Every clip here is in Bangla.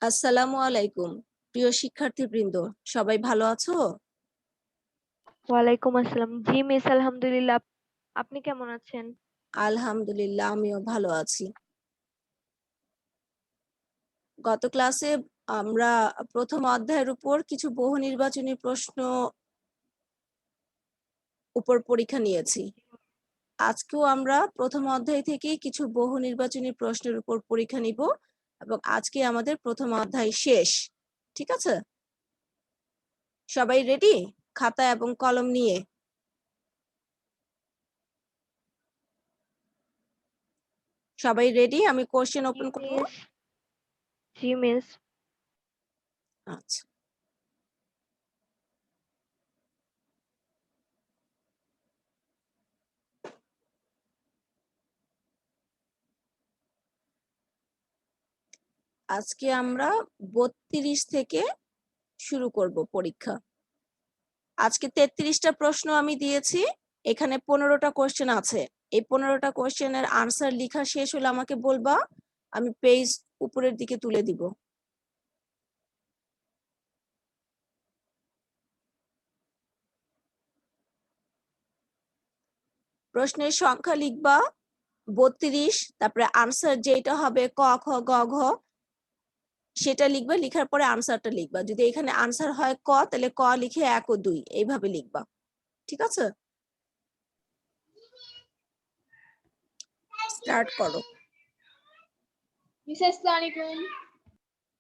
আসসালামু আলাইকুম। প্রিয় শিক্ষার্থীবৃন্দ, সবাই ভালো আছো? ওয়ালাইকুম আসসালাম। জি মিস, আলহামদুলিল্লাহ। আপনি কেমন আছেন? আলহামদুলিল্লাহ, আমিও ভালো আছি। গত ক্লাসে আমরা প্রথম অধ্যায়ের উপর কিছু বহু নির্বাচনী প্রশ্ন উপর পরীক্ষা নিয়েছি। আজকেও আমরা প্রথম অধ্যায় থেকেই কিছু বহু নির্বাচনী প্রশ্নের উপর পরীক্ষা নিব এবং আজকে আমাদের প্রথম অধ্যায় শেষ। ঠিক আছে? সবাই রেডি? খাতা এবং কলম নিয়ে। সবাই রেডি? আমি কোশ্চেন ওপেন করব। জি মিস। আচ্ছা। আজকে আমরা 32 থেকে শুরু করব পরীক্ষা। আজকে 33টা প্রশ্ন আমি দিয়েছি। এখানে 15টা কোশ্চেন আছে। এই 15টা কোশ্চেনের আনসার লেখা শেষ হলে আমাকে বলবা, আমি পেজ উপরের দিকে তুলে দিব। প্রশ্নের সংখ্যা লিখবা 32, তারপরে আনসার যেটা হবে ক খ গ ঘ সেটা লিখবা, লিখার পরে আনসারটা লিখবা। যদি এখানে আনসার হয় ক, তাহলে ক লিখে 1 ও 2 এইভাবে লিখবা। ঠিক আছে? স্টার্ট করো। মিস আসসালামু আলাইকুম।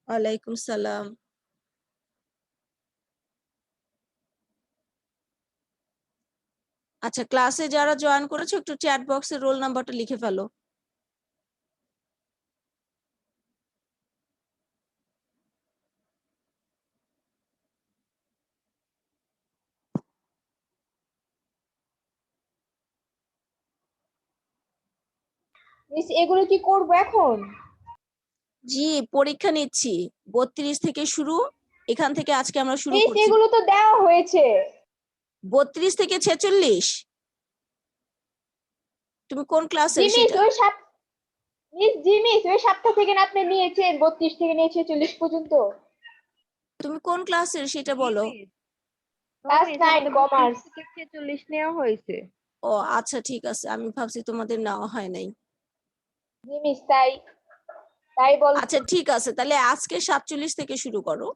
ওয়ালাইকুম সালাম। আচ্ছা, ক্লাসে যারা জয়েন করেছো একটু চ্যাট বক্সে রোল নাম্বারটা লিখে ফেলো। মিস এগুলো কি করব এখন? জি, পরীক্ষা নিচ্ছি। 32 থেকে শুরু, এখান থেকে আজকে আমরা শুরু মিস করছি। এগুলো তো দেওয়া হয়েছে। 32 থেকে 46? তুমি কোন জি ক্লাসের মিস সেটা? ওই সাত মিস জি মিস ওই 7টা থেকে না আপনি নিয়েছেন 32 থেকে নিয়ে 46 পর্যন্ত। তুমি কোন ক্লাসের সেটা জি বলো। মিস। ও ক্লাস মিস, 9 আমাদের 32 কমার্স। থেকে 46 নেওয়া হয়েছে। ও আচ্ছা, ঠিক আছে, আমি ভাবছি তোমাদের নেওয়া হয় নাই। জি মিস তাই তাই বল। আচ্ছা ঠিক আছে, তাহলে আজকে 47 থেকে শুরু করো।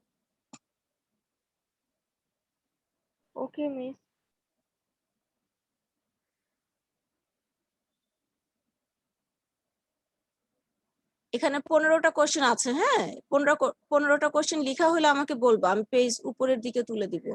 ওকে মিস। এখানে 15টা কোশ্চেন আছে। হ্যাঁ, 15টা কোশ্চেন লেখা হলে আমাকে বলবা, আমি পেজ উপরের দিকে তুলে দিব।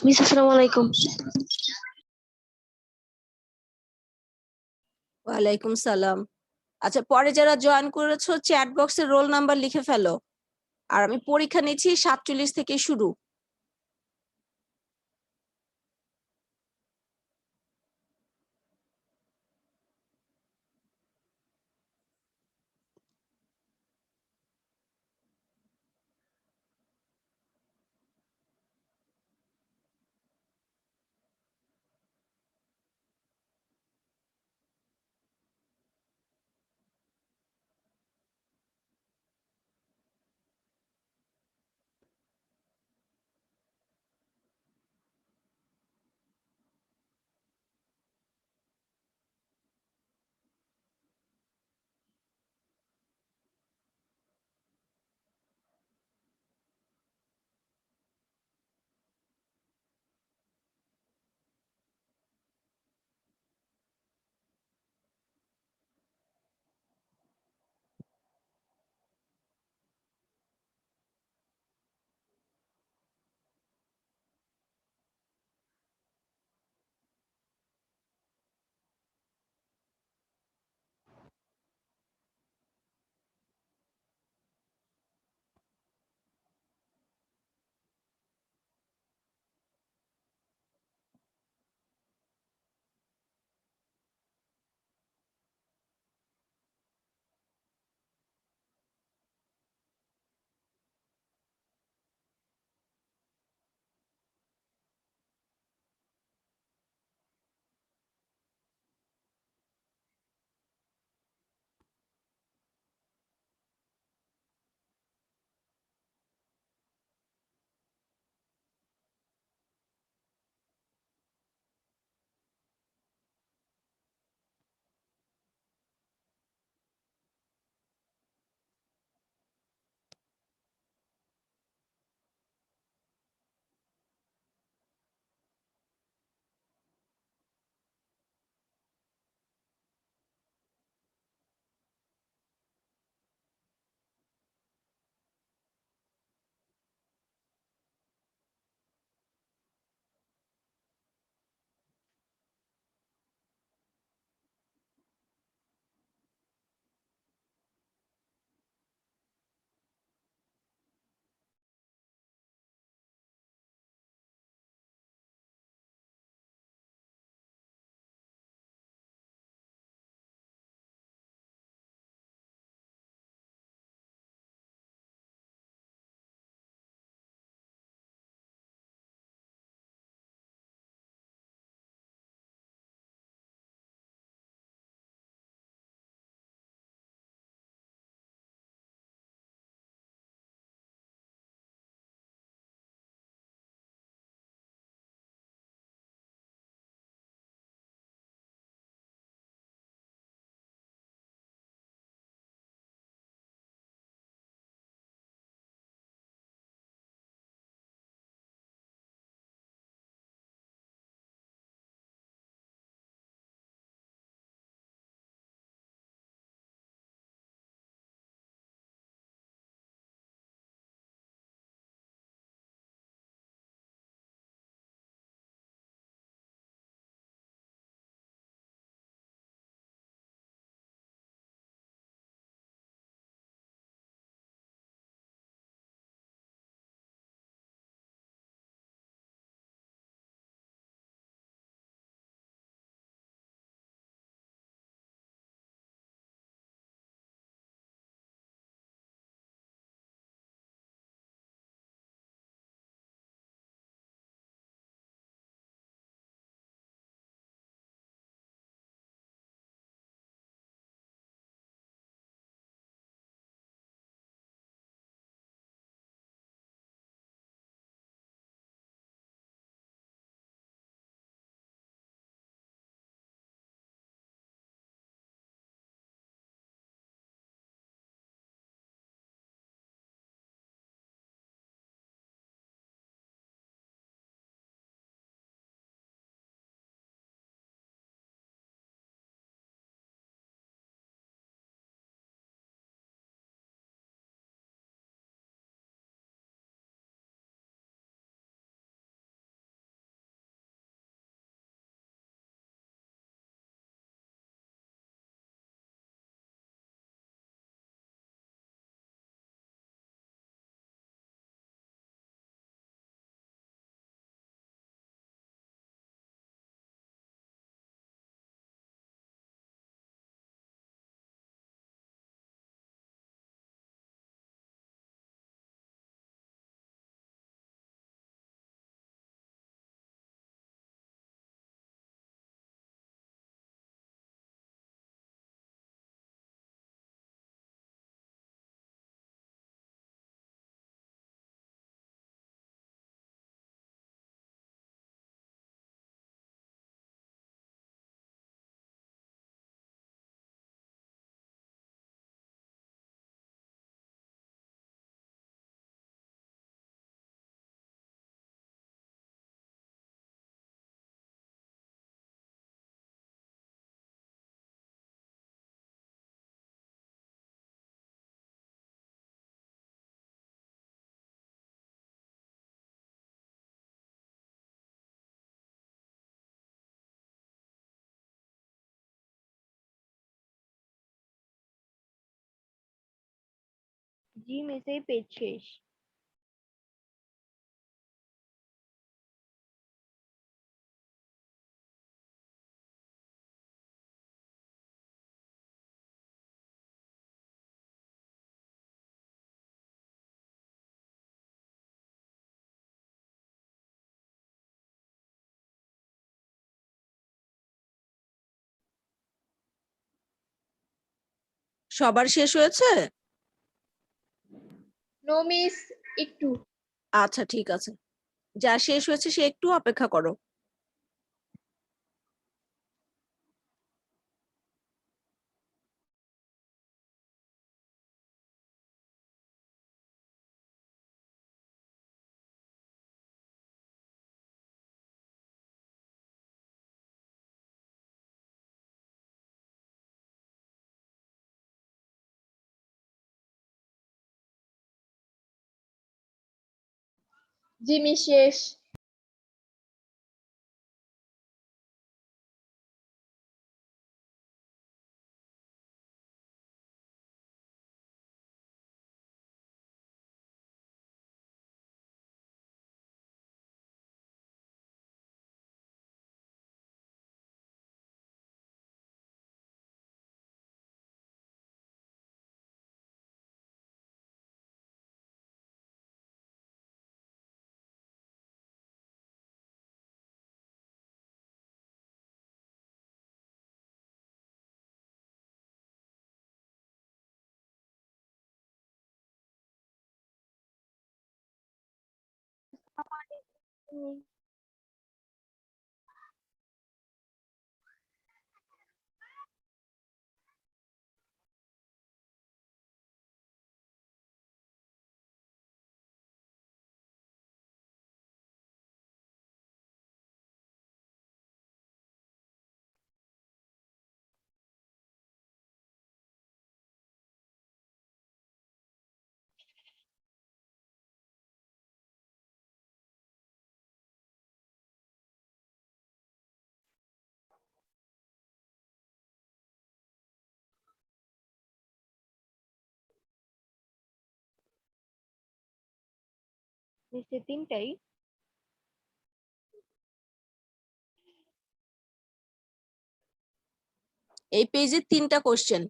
মিস আসসালামু আলাইকুম। ওয়ালাইকুম সালাম। আচ্ছা, পরে যারা জয়েন করেছো চ্যাট বক্সে রোল নাম্বার লিখে ফেলো। আর আমি পরীক্ষা নিচ্ছি 47 থেকে শুরু। জি মিস, এই পেজ শেষ। সবার শেষ হয়েছে? নো মিস, একটু। আচ্ছা ঠিক আছে, যার শেষ হয়েছে সে একটু অপেক্ষা করো। জি মিস, শেষ। নিশ্চয় তিনটাই। এই পেজে 3টা কোশ্চেন।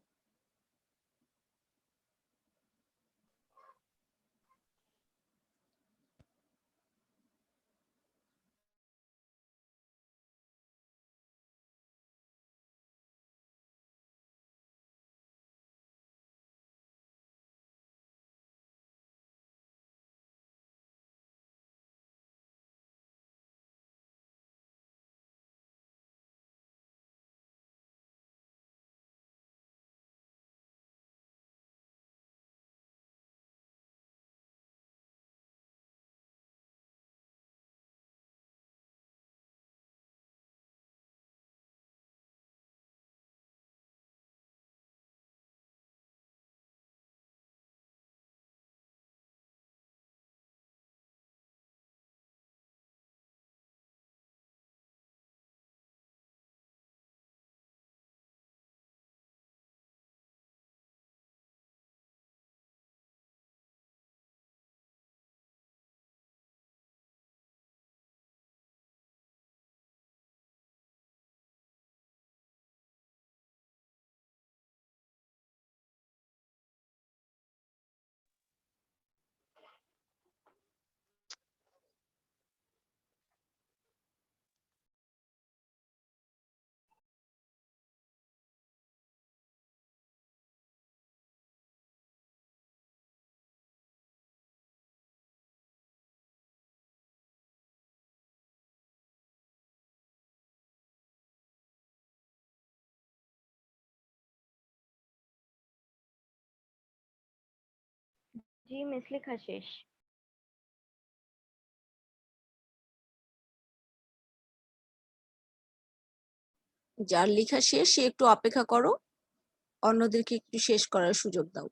জি মিস, লেখা শেষ। যার লেখা শেষ সে একটু অপেক্ষা করো, অন্যদেরকে একটু শেষ করার সুযোগ দাও।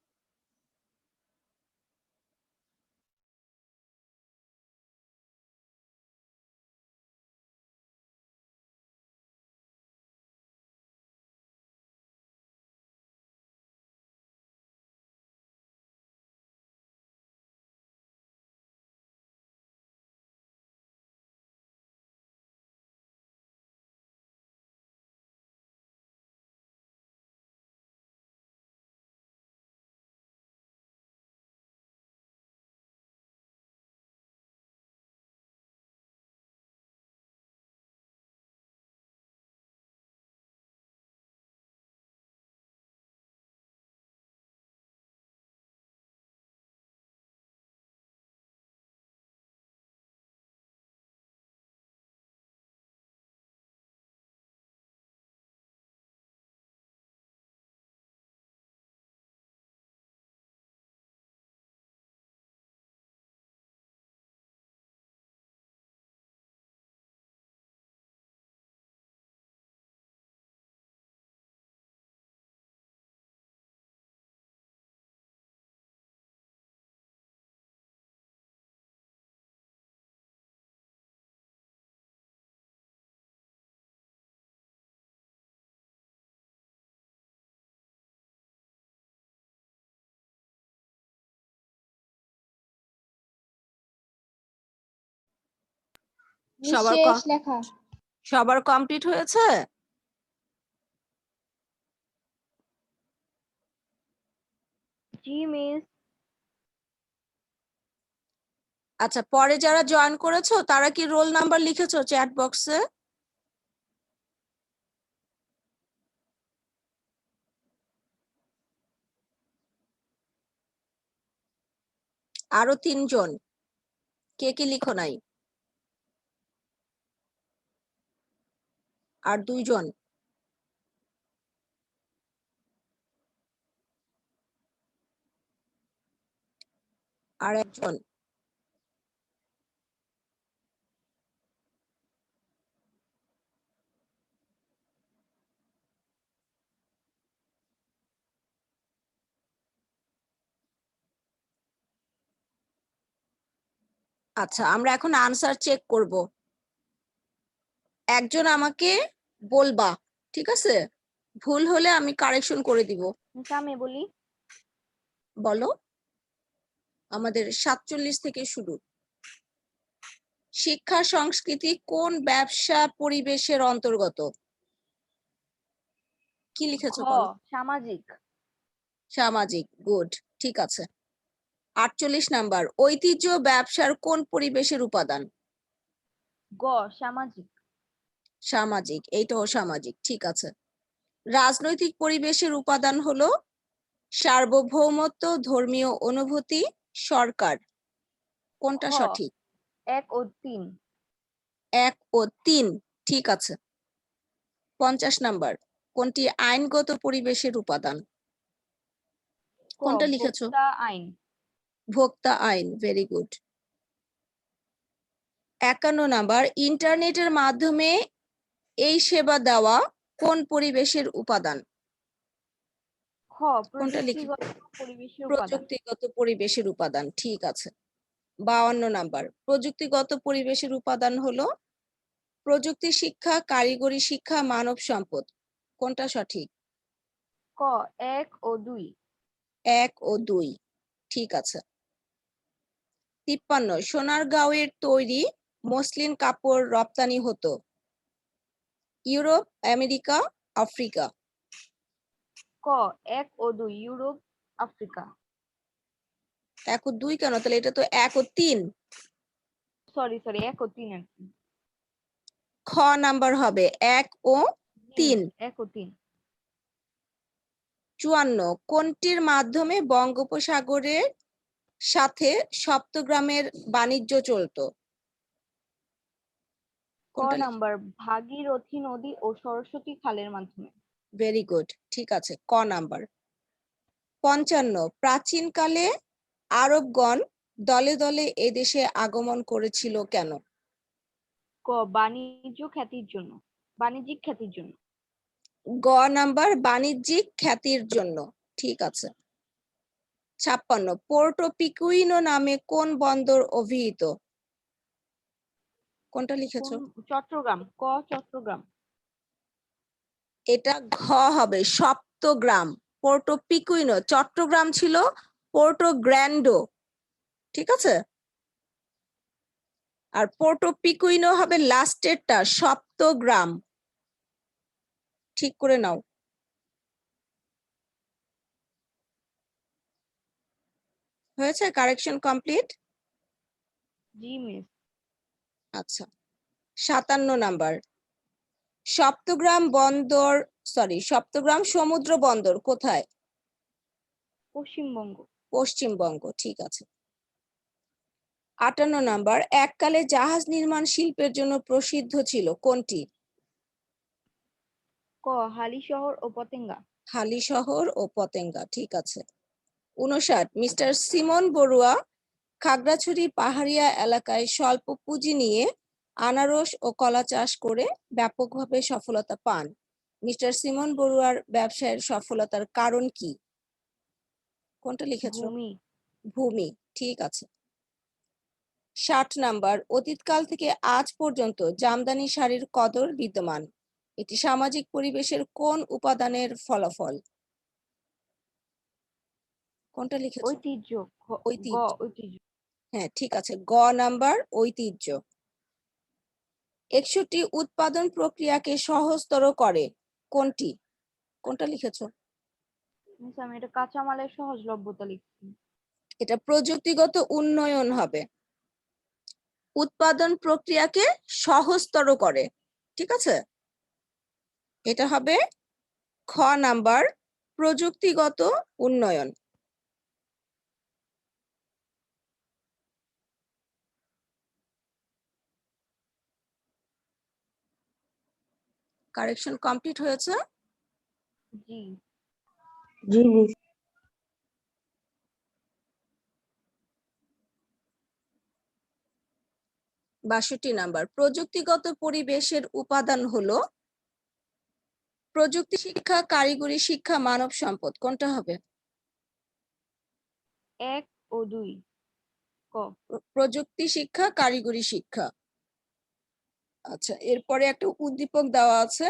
মিস সবার শেষ লেখা। সবার কমপ্লিট হয়েছে? জি মিস। আচ্ছা, পরে যারা জয়েন করেছো তারা কি রোল নাম্বার লিখেছো চ্যাট বক্সে? আরো 3 জন কে কি লিখো নাই? আর 2 জন। আর 1 জন। আচ্ছা, আমরা এখন আনসার চেক করব। একজন আমাকে বলবা, ঠিক আছে? ভুল হলে আমি কারেকশন করে দিব। মিস আমি বলি। বলো। আমাদের 47 থেকে শুরু। শিক্ষা সংস্কৃতি কোন ব্যবসা পরিবেশের অন্তর্গত? কি খ লিখেছো বলো? সামাজিক। সামাজিক, গুড, ঠিক আছে। 48 নাম্বার, ঐতিহ্য ব্যবসার কোন পরিবেশের উপাদান? গ সামাজিক। সামাজিক, এইটাও সামাজিক, ঠিক আছে। রাজনৈতিক পরিবেশের উপাদান হলো সার্বভৌমত্ব, ধর্মীয় অনুভূতি, সরকার। কোনটা খ সঠিক? 1 ও 3। 1 ও 3, ঠিক আছে। 50 নাম্বার, কোনটি আইনগত পরিবেশের উপাদান? ক কোনটা লিখেছো? ভোক্তা আইন। ভোক্তা আইন, ভেরি গুড। 51 নাম্বার, ইন্টারনেটের মাধ্যমে এই সেবা দেওয়া কোন পরিবেশের উপাদান? খ কোনটা লিখে? প্রযুক্তিগত পরিবেশের উপাদান। প্রযুক্তিগত পরিবেশের উপাদান, ঠিক আছে। 52 নাম্বার, প্রযুক্তিগত পরিবেশের উপাদান হলো প্রযুক্তি শিক্ষা, কারিগরি শিক্ষা, মানব সম্পদ। কোনটা সঠিক? ক 1 ও 2। 1 ও 2, ঠিক আছে। 53, সোনারগাঁওয়ের তৈরি মসলিন কাপড় রপ্তানি হতো ইউরোপ, আমেরিকা, আফ্রিকা। ক 1 ও 2 ইউরোপ, আফ্রিকা। 1 ও 2 কেন? তাহলে এটা তো 1 ও 3। সরি 1 ও 3 আর কি। খ নাম্বার হবে 1 ও 3। 1 ও 3। 54, কোনটির মাধ্যমে বঙ্গোপসাগরের সাথে সপ্তগ্রামের বাণিজ্য চলতো? ক কোনটা লিখে? নাম্বার ভাগীরথী নদী ও সরস্বতী খালের মাধ্যমে। ভেরি গুড, ঠিক আছে, ক নাম্বার। 55, প্রাচীনকালে আরবগণ দলে দলে এদেশে আগমন করেছিল কেন? ক বাণিজ্যিক খ্যাতির জন্য। গ নাম্বার, বাণিজ্যিক খ্যাতির জন্য, ঠিক আছে। 56, পোর্টো পিকুইনো নামে কোন বন্দর অভিহিত? কোনটা লিখেছো? চট্টগ্রাম। ক চট্টগ্রাম। এটা ঘ হবে, সপ্তগ্রাম। পোর্টো পিকুইনো, চট্টগ্রাম ছিল পোর্টো গ্র্যান্ডো, ঠিক আছে। আর পোর্টো পিকুইনো হবে লাস্টেরটা, সপ্তগ্রাম। ঠিক করে নাও। হয়েছে? Correction complete? জি মিস। আচ্ছা। 57 নাম্বার, সপ্তগ্রাম সমুদ্র বন্দর কোথায়? পশ্চিমবঙ্গ। পশ্চিমবঙ্গ, ঠিক আছে। 58 নাম্বার, এককালে জাহাজ নির্মাণ শিল্পের জন্য প্রসিদ্ধ ছিল কোনটি? ক হালিশহর ও পতেঙ্গা। হালিশহর ও পতেঙ্গা, ঠিক আছে। 59, মিস্টার সিমন বড়ুয়া খাগড়াছড়ি পাহাড়িয়া এলাকায় স্বল্প পুঁজি নিয়ে আনারস ও কলা চাষ করে ব্যাপকভাবে সফলতা পান। মিস্টার সিমন বড়ুয়ার ব্যবসায়ের সফলতার কারণ কি? কোনটা লিখেছো? ভূমি। ভূমি, ঠিক আছে। 60 নাম্বার, অতীতকাল থেকে আজ পর্যন্ত জামদানি শাড়ির কদর বিদ্যমান। এটি সামাজিক পরিবেশের কোন উপাদানের ফলাফল? কোনটা লিখেছো? ঐতিহ্য। গ ঐতিহ্য, ঐতিহ্য। হ্যাঁ, ঠিক আছে। গ নাম্বার, ঐতিহ্য। 61 উৎপাদন প্রক্রিয়াকে সহজতর করে কোনটি? কোনটা লিখেছো? মিস আমি এটা কাঁচামালের সহজলভ্যতা লিখছি। এটা প্রযুক্তিগত উন্নয়ন হবে। উৎপাদন প্রক্রিয়াকে সহজতর করে, ঠিক আছে? এটা হবে খ নাম্বার, প্রযুক্তিগত উন্নয়ন। কারেকশন কমপ্লিট হয়েছে? জি। জি মিস। 62 নাম্বার, প্রযুক্তিগত পরিবেশের উপাদান হলো প্রযুক্তি শিক্ষা, কারিগরি শিক্ষা, মানব সম্পদ। কোনটা হবে? 1 ও 2 ক। প্রযুক্তি শিক্ষা, কারিগরি শিক্ষা। আচ্ছা, এরপরে একটা উদ্দীপক দেওয়া আছে।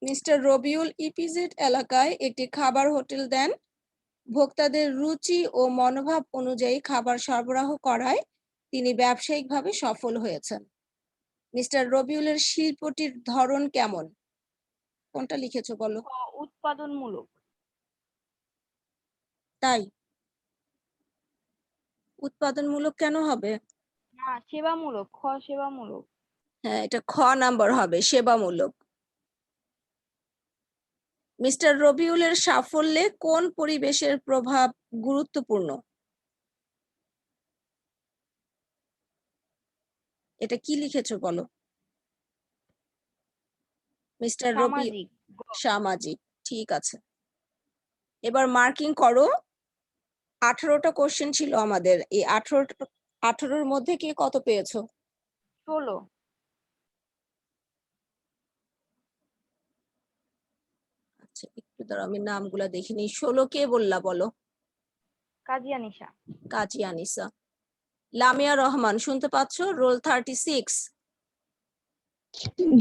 মিস্টার রবিউল ইপিজেড এলাকায় একটি খাবার হোটেল দেন। ভোক্তাদের রুচি ও মনোভাব অনুযায়ী খাবার সরবরাহ করায় তিনি ব্যবসায়িকভাবে সফল হয়েছেন। মিস্টার রবিউলের শিল্পটির ধরন কেমন? কোনটা লিখেছো বলো? খ উৎপাদনমূলক। তাই উৎপাদনমূলক কেন হবে? না, সেবামূলক। খ সেবামূলক। হ্যাঁ, এটা খ নাম্বার হবে, সেবামূলক। মিস্টার রবিউলের সাফল্যে কোন পরিবেশের প্রভাব গুরুত্বপূর্ণ? এটা কি লিখেছো বলো? মিস্টার রবি, সামাজিক। সামাজিক, ঠিক আছে। এবার মার্কিং করো। 18টা কোশ্চেন ছিল আমাদের, এই 18র মধ্যে কে কত পেয়েছো? 16। আচ্ছা, একটু দাঁড়াও, আমি নামগুলা দেখিনি। 16 কে বললা বলো? কাজী আনিশা। কাজী আনিসা। লামিয়া রহমান, শুনতে পাচ্ছ? রোল 36।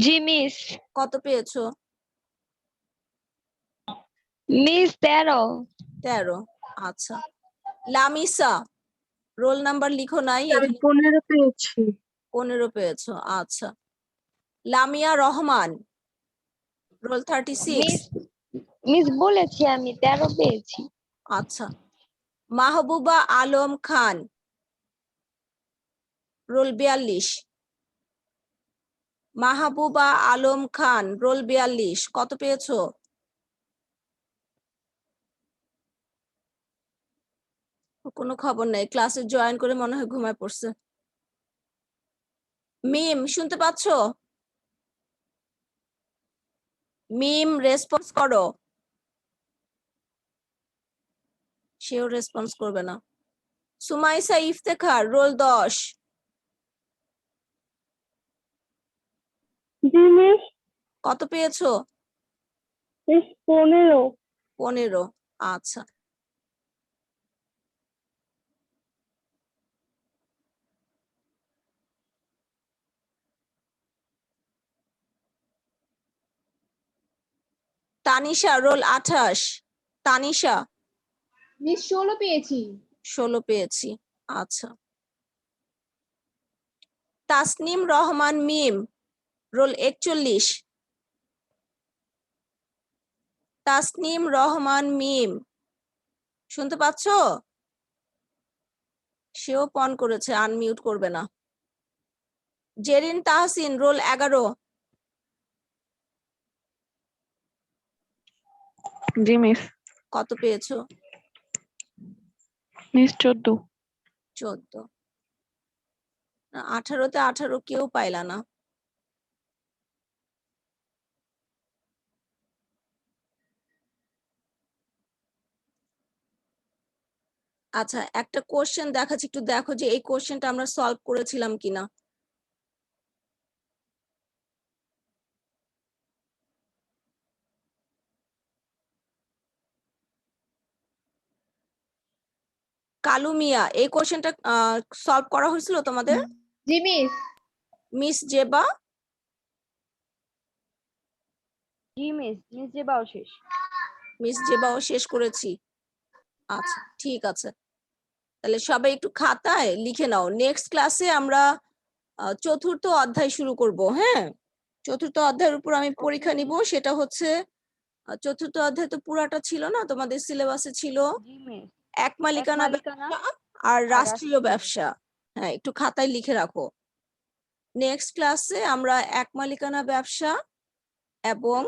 জি মিস। কত পেয়েছো? মিস 13। 13। আচ্ছা। লামিসা, রোল নাম্বার লিখো নাই আমি এখানে। 15 পেয়েছি। 15 পেয়েছো, আচ্ছা। Lamia Rahman, roll 36। Miss miss বলেছি আমি 13 পেয়েছি। আচ্ছা। মাহবুবা আলম খান, রোল 42। মাহবুবা আলম খান, রোল 42, কত পেয়েছো? কোনো খবর নাই, ক্লাসে জয়েন করে মনে হয় ঘুমায় পড়ছে। মিম, শুনতে পাচ্ছো? মিম, রেসপন্স করো। সেও রেসপন্স করবে না। সুমাইসা ইফতেখার, রোল 10। জি মিস। কত পেয়েছো? মিস 15। 15। আচ্ছা। তানিশা, রোল 28। তানিশা, মিস 16 পেয়েছি। 16 পেয়েছি। আচ্ছা। তাসনিম রহমান মিম, রোল 41। তাসনিম রহমান মিম, শুনতে পাচ্ছো? সেও পন করেছে, আনমিউট করবে না। জেরিন তাহসিন, রোল 11। জি মিস। কত পেয়েছো? মিস 14। 14। 18তে 18 কেউ পাইলা না। আচ্ছা, একটা কোশ্চেন দেখাচ্ছি, একটু দেখো যে এই কোশ্চেনটা আমরা সলভ করেছিলাম কিনা। কালু মিয়া, এই কোশ্চেনটা সলভ করা হয়েছিল তোমাদের? জি মিস। মিস জেবা? জি মিস। মিস যেবাও শেষ। মিস জেবাও শেষ করেছি। আচ্ছা, ঠিক আছে। তাহলে সবাই একটু খাতায় লিখে নাও। নেক্সট ক্লাসে আমরা চতুর্থ অধ্যায় শুরু করব। হ্যাঁ, চতুর্থ অধ্যায়ের উপর আমি পরীক্ষা নিব। সেটা হচ্ছে চতুর্থ অধ্যায় তো পুরাটা ছিল না, তোমাদের সিলেবাসে ছিল জি মিস। এক মালিকানা মালিকানা ব্যবসা আর রাষ্ট্রীয় রাষ্ট্রীয় ব্যবসা। হ্যাঁ, একটু খাতায় লিখে রাখো। নেক্সট ক্লাসে আমরা এক মালিকানা ব্যবসা এবং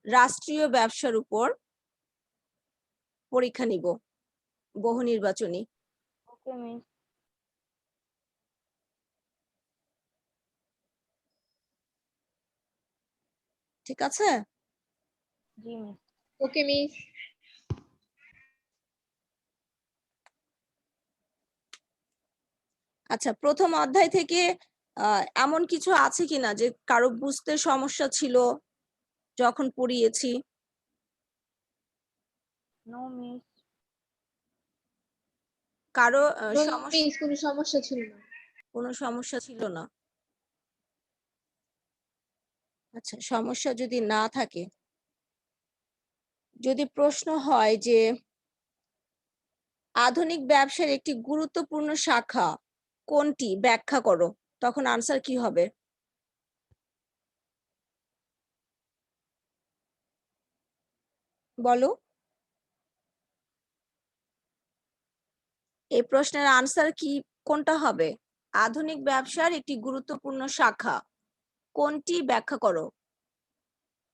রাষ্ট্রীয় ব্যবসার উপর পরীক্ষা নিব, বহু নির্বাচনী। ওকে মিস। ঠিক আছে? জি মিস। ওকে মিস। আচ্ছা, প্রথম অধ্যায় থেকে এমন কিছু আছে কিনা যে কারো বুঝতে সমস্যা ছিল যখন পড়িয়েছি? No miss. কারো মিস কোনো সমস্যা ছিল না। কোনো সমস্যা ছিল না? আচ্ছা, সমস্যা যদি না থাকে, যদি প্রশ্ন হয় যে আধুনিক ব্যবসার একটি গুরুত্বপূর্ণ শাখা কোনটি ব্যাখ্যা করো, তখন আনসার কি হবে? বলো। এই প্রশ্নের আনসার কি, কোনটা হবে? আধুনিক ব্যবসার একটি গুরুত্বপূর্ণ শাখা কোনটি ব্যাখ্যা করো।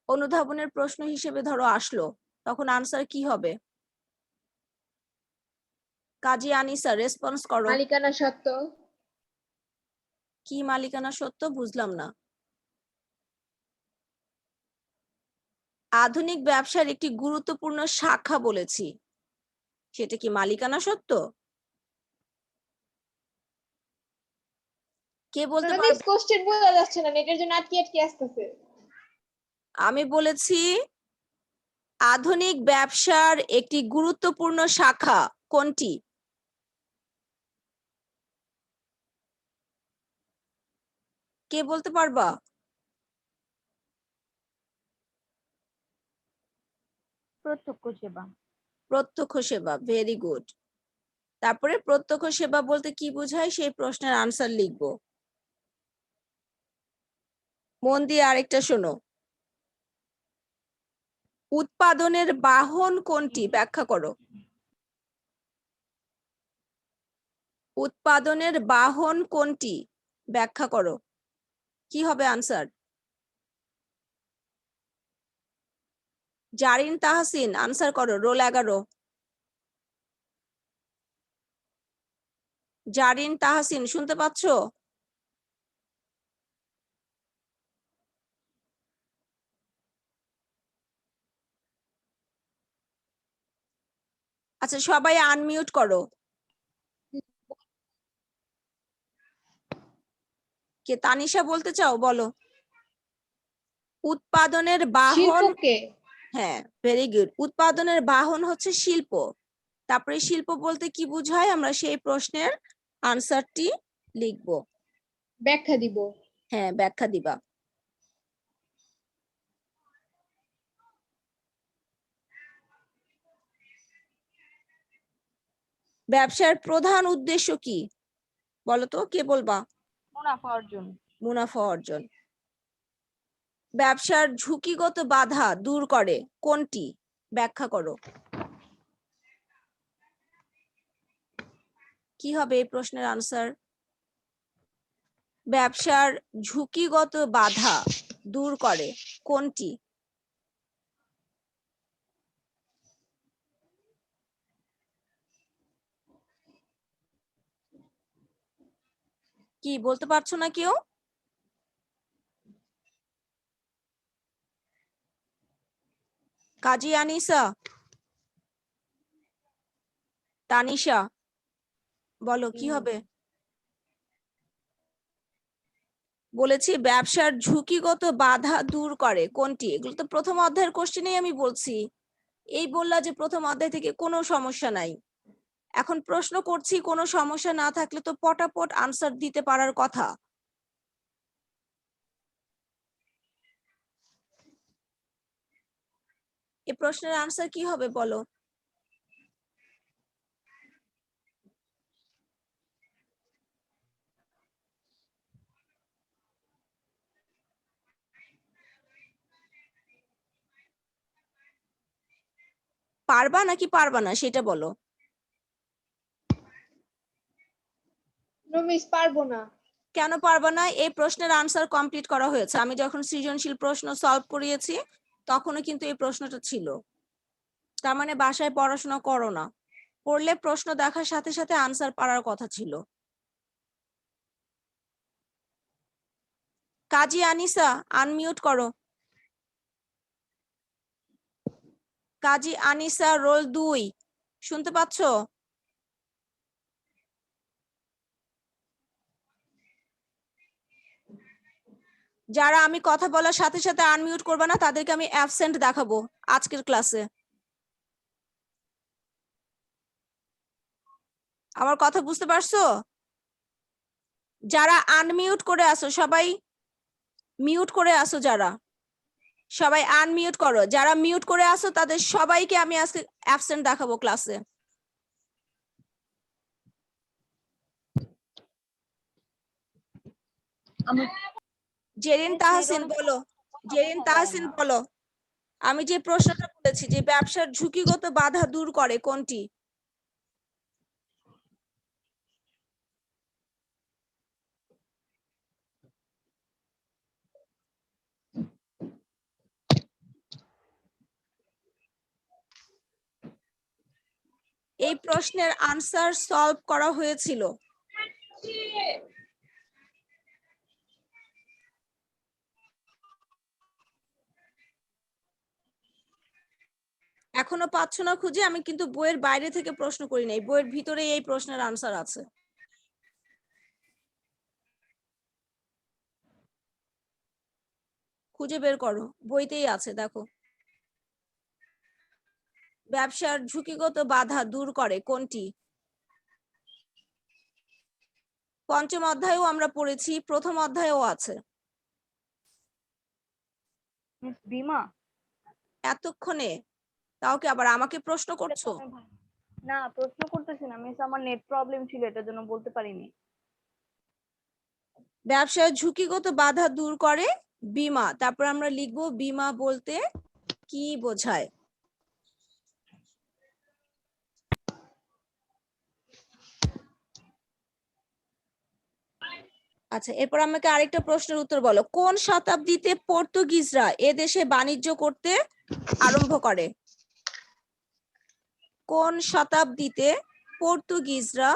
অনুধাবনের প্রশ্ন হিসেবে ধরো আসলো, তখন আনসার কি হবে? কাজী আনিসা রেসপন্স করো। মালিকানা সত্ত্ব। কি মালিকানা সত্ত্ব? বুঝলাম না। আধুনিক ব্যবসার একটি গুরুত্বপূর্ণ শাখা বলেছি, সেটা কি মালিকানা সত্ত্ব? কে বলতে মিস পারবে? কোশ্চেন বোঝা যাচ্ছে না, নেটের জন্য আটকে আটকে আসতেছে। আমি বলেছি আধুনিক ব্যবসার একটি গুরুত্বপূর্ণ শাখা কোনটি? কে বলতে পারবা? প্রত্যক্ষ সেবা। প্রত্যক্ষ সেবা, ভেরি গুড। তারপরে প্রত্যক্ষ সেবা বলতে কি বোঝায় সেই প্রশ্নের আনসার লিখব। মন দিয়ে আরেকটা শোনো। উৎপাদনের বাহন কোনটি ব্যাখ্যা করো। উৎপাদনের বাহন কোনটি ব্যাখ্যা করো। কি হবে আনসার? জারিন তাহসিন আনসার করো, রোল 11। জারিন তাহসিন শুনতে পাচ্ছ? আচ্ছা, সবাই আনমিউট করো। কে তানিশা বলতে চাও? বলো। উৎপাদনের বাহন। শিল্পকে। হ্যাঁ, ভেরি গুড। উৎপাদনের বাহন হচ্ছে শিল্প। তারপরে শিল্প বলতে কি বোঝায় আমরা সেই প্রশ্নের আনসারটি লিখব। ব্যাখ্যা দিব। হ্যাঁ, ব্যাখ্যা দিবা। ব্যবসার প্রধান উদ্দেশ্য কি বলতো? কে বলবা? মুনাফা অর্জন। মুনাফা অর্জন। ব্যবসার ঝুঁকিগত বাধা দূর করে কোনটি ব্যাখ্যা করো। কি হবে এই প্রশ্নের আনসার? ব্যবসার ঝুঁকিগত বাধা দূর করে কোনটি? কি বলতে পারছো না কেউ? কাজী আনিসা, তানিশা বলো কি হবে? বলেছি ব্যবসার ঝুঁকিগত বাধা দূর করে কোনটি। এগুলো তো প্রথম অধ্যায়ের কোশ্চেনেই আমি বলছি। এই বললা যে প্রথম অধ্যায় থেকে কোনো সমস্যা নাই। এখন প্রশ্ন করছি, কোনো সমস্যা না থাকলে তো পটাপট আনসার দিতে পারার কথা। এই প্রশ্নের আনসার কি হবে বলো? পারবা নাকি পারবা না সেটা বলো। নো মিস, পারবো না। কেন পারবা না? এই প্রশ্নের আনসার কমপ্লিট করা হয়েছে। আমি যখন সৃজনশীল প্রশ্ন সলভ করিয়েছি তখনও কিন্তু এই প্রশ্নটা ছিল। তার মানে বাসায় পড়াশোনা করো না, পড়লে প্রশ্ন দেখার সাথে সাথে আনসার পারার কথা ছিল। কাজী আনিসা আনমিউট করো। কাজী আনিসা রোল 2, শুনতে পাচ্ছ? যারা আমি কথা বলার সাথে সাথে আনমিউট করবে না তাদেরকে আমি অ্যাবসেন্ট দেখাবো আজকের ক্লাসে। আমার কথা বুঝতে পারছো? যারা আনমিউট করে আসো সবাই মিউট করে আসো, যারা সবাই আনমিউট করো। যারা মিউট করে আসো তাদের সবাইকে আমি আজকে অ্যাবসেন্ট দেখাবো ক্লাসে। জেরিন তাহসিন বলো, জেরিন তাহসিন বলো, আমি যে প্রশ্নটা বলেছি যে ব্যবসার ঝুঁকিগত বাধা দূর করে কোনটি? এই প্রশ্নের আনসার সলভ করা হয়েছিল। এখনো পাচ্ছ না খুঁজে? আমি কিন্তু বইয়ের বাইরে থেকে প্রশ্ন করি নাই, বইয়ের ভিতরে এই প্রশ্নের আনসার আছে। খুঁজে বের করো, বইতেই আছে, দেখো। ব্যবসার ঝুঁকিগত বাধা দূর করে কোনটি? পঞ্চম অধ্যায়েও আমরা পড়েছি, প্রথম অধ্যায়েও আছে। মিস বিমা। এতক্ষণে তাও কি আবার আমাকে প্রশ্ন করছো? না, প্রশ্ন করতেছি না মিস, আমার নেট প্রবলেম ছিল এটার জন্য বলতে পারিনি। ব্যবসার ঝুঁকিগত বাধা দূর করে বীমা, তারপর আমরা লিখবো বীমা বলতে কি বোঝায়। আচ্ছা, এরপর আমাকে আরেকটা প্রশ্নের উত্তর বলো। কোন শতাব্দীতে পর্তুগিজরা এদেশে বাণিজ্য করতে আরম্ভ করে? কোন শতাব্দীতে পর্তুগিজরা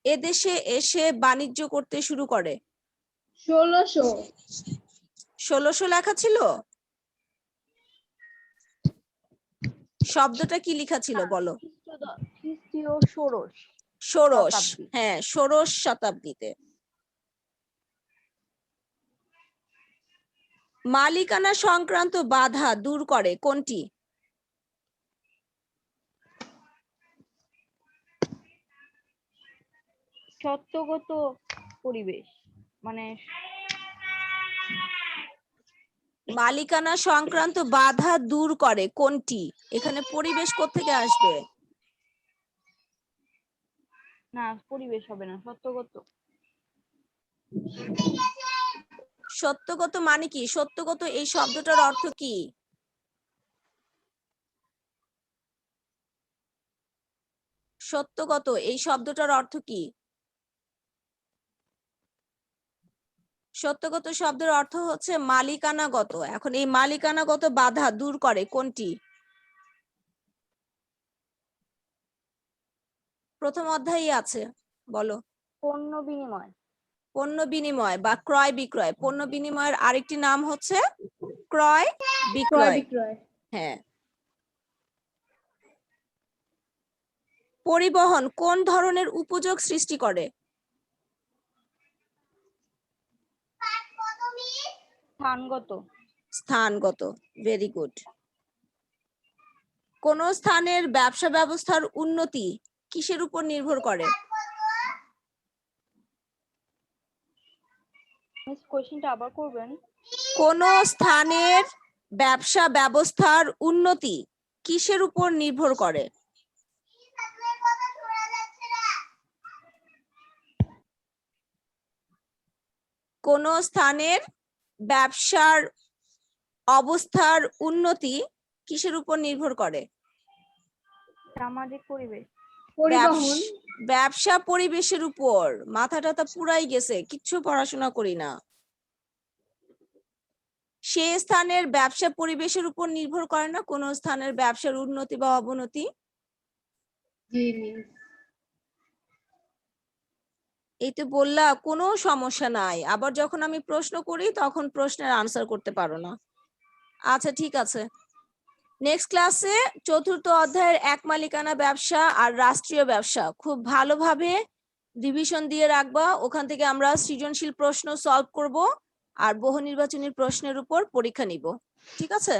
এদেশে এসে বাণিজ্য করতে শুরু করে? 1600। 1600 লেখা ছিল? শব্দটা কি লেখা ছিল বলো? খ্রিস্টীয় ষোড়শ ষোড়শ, শতাব্দী। হ্যাঁ ষোড়শ শতাব্দীতে। মালিকানা সংক্রান্ত বাধা দূর করে কোনটি? সত্যগত পরিবেশ, মানে মালিকানা সংক্রান্ত বাধা দূর করে কোনটি? এখানে পরিবেশ কোত্থেকে আসবে? না, পরিবেশ হবে না, সত্যগত। সত্যগত মানে কি? সত্যগত এই শব্দটার অর্থ কি? সত্যগত এই শব্দটার অর্থ কি? সত্যগত শব্দের অর্থ হচ্ছে মালিকানাগত। এখন এই মালিকানাগত বাধা দূর করে কোনটি? প্রথম অধ্যায়ে আছে, বলো। পণ্য বিনিময়। পণ্য বিনিময় বা ক্রয় বিক্রয়। পণ্য বিনিময়ের আরেকটি নাম হচ্ছে ক্রয় ক্রয় বিক্রয়। বিক্রয়। হ্যাঁ। পরিবহন কোন ধরনের উপযোগ সৃষ্টি করে? স্থানগত। স্থানগত, ভেরি গুড। কোন স্থানের ব্যবসা ব্যবস্থার উন্নতি কিসের উপর নির্ভর করে? মিস, কোশ্চেনটা আবার করবেন? কোন স্থানের ব্যবসা ব্যবস্থার উন্নতি কিসের উপর নির্ভর করে? কোন স্থানের ব্যবসার অবস্থার উন্নতি কিসের উপর নির্ভর করে? সামাজিক পরিবেশ। পরিবহন। ব্যবসা পরিবেশের উপর মাথাটা তো পুরাই গেছে, কিচ্ছু পড়াশোনা করি না। সে স্থানের ব্যবসা পরিবেশের উপর নির্ভর করে না কোন স্থানের ব্যবসার উন্নতি বা অবনতি? জি মিস। এই তো বললা কোনো সমস্যা নাই, আবার যখন আমি প্রশ্ন করি তখন প্রশ্নের আনসার করতে পারো না। আচ্ছা ঠিক আছে, নেক্সট ক্লাসে চতুর্থ অধ্যায়ের এক মালিকানা ব্যবসা আর রাষ্ট্রীয় ব্যবসা খুব ভালোভাবে রিভিশন দিয়ে রাখবা। ওখান থেকে আমরা সৃজনশীল প্রশ্ন সলভ করব আর বহু নির্বাচনী প্রশ্নের উপর পরীক্ষা নিব। ঠিক আছে?